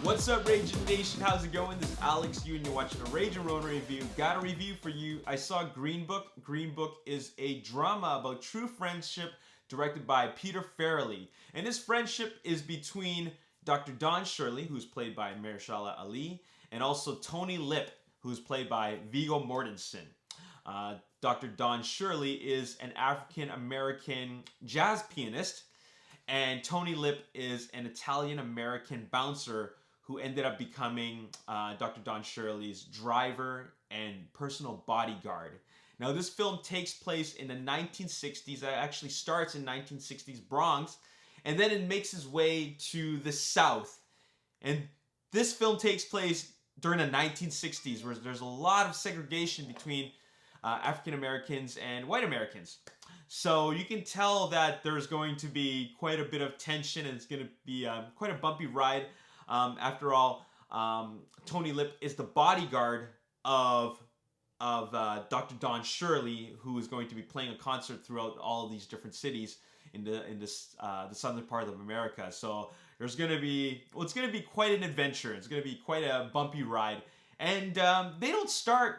What's up, Ragin Nation? How's it going? This is Alex, and you're watching a Ragin Ronin review. Got a review for you. I saw Green Book. Green Book is a drama about true friendship directed by Peter Farrelly. And this friendship is between Dr. Don Shirley, who's played by Mahershala Ali, and also Tony Lip, who's played by Viggo Mortensen. Dr. Don Shirley is an African-American jazz pianist, and Tony Lip is an Italian-American bouncer who ended up becoming Dr. Don Shirley's driver and personal bodyguard. Now, this film takes place in the 1960s. It actually starts in 1960s Bronx, and then it makes its way to the South. And this film takes place during the 1960s, where there's a lot of segregation between African Americans and white Americans. So you can tell that there's going to be quite a bit of tension, and it's going to be quite a bumpy ride. After all, Tony Lip is the bodyguard of Dr. Don Shirley, who is going to be playing a concert throughout all of these different cities in the southern part of America. So there's going to be, well, it's going to be quite an adventure. It's going to be quite a bumpy ride, and they don't start,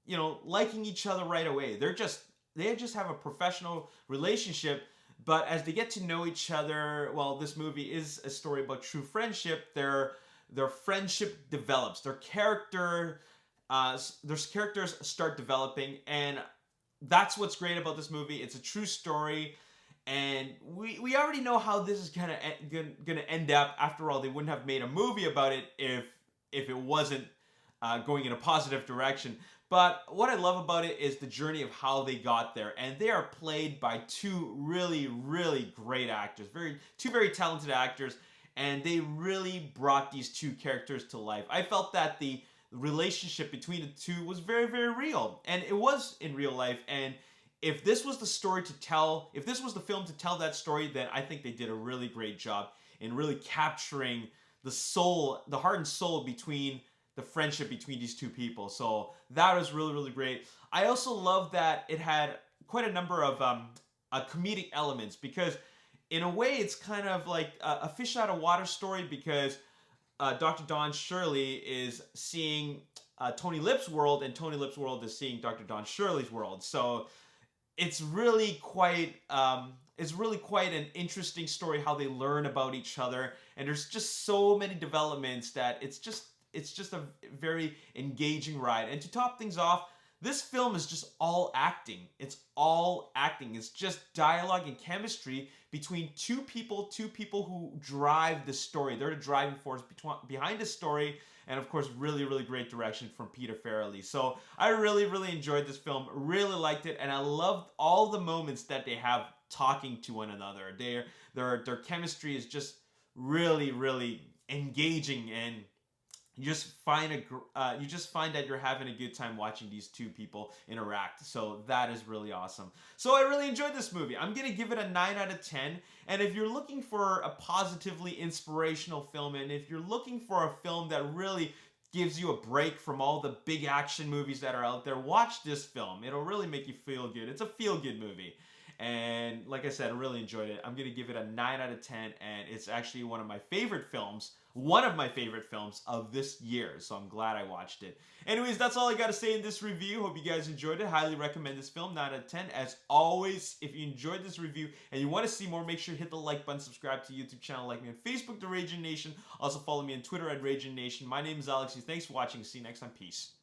you know, liking each other right away. They just have a professional relationship. But as they get to know each other, well, this movie is a story about true friendship. Their friendship develops. Their characters start developing, and that's what's great about this movie. It's a true story, and we already know how this is gonna end up. After all, they wouldn't have made a movie about it if it wasn't going in a positive direction. But what I love about it is the journey of how they got there. And they are played by two really, really great actors. Two very talented actors. And they really brought these two characters to life. I felt that the relationship between the two was very, very real. And it was in real life. And if this was the story to tell, if this was the film to tell that story, then I think they did a really great job in really capturing the soul, the heart and soul between the friendship between these two people. So that was really, really great. I also love that it had quite a number of comedic elements, because in a way it's kind of like a fish out of water story, because Dr. Don Shirley is seeing Tony Lip's world, and Tony Lip's world is seeing Dr. Don Shirley's world. So it's really quite an interesting story how they learn about each other, and there's just so many developments that it's just a very engaging ride. And to top things off, this film is just all acting. It's all acting. It's just dialogue and chemistry between two people who drive the story. They're the driving force behind the story. And of course, really, really great direction from Peter Farrelly. So I really, really enjoyed this film. Really liked it. And I loved all the moments that they have talking to one another. Their chemistry is just really, really engaging, and you just find that you're having a good time watching these two people interact. So that is really awesome. So I really enjoyed this movie. I'm going to give it a 9 out of 10. And if you're looking for a positively inspirational film, and if you're looking for a film that really gives you a break from all the big action movies that are out there, watch this film. It'll really make you feel good. It's a feel-good movie. And like I said, I really enjoyed it. I'm going to give it a 9 out of 10, and it's actually one of my favorite films of this year, so I'm glad I watched it. Anyways, that's all I got to say in this review. Hope you guys enjoyed it. Highly recommend this film, 9 out of 10. As always, if you enjoyed this review and you want to see more, make sure to hit the like button, subscribe to the YouTube channel, like me on Facebook, The Ragin Nation. Also follow me on Twitter at Ragin Nation. My name is Alex. Thanks for watching. See you next time. Peace.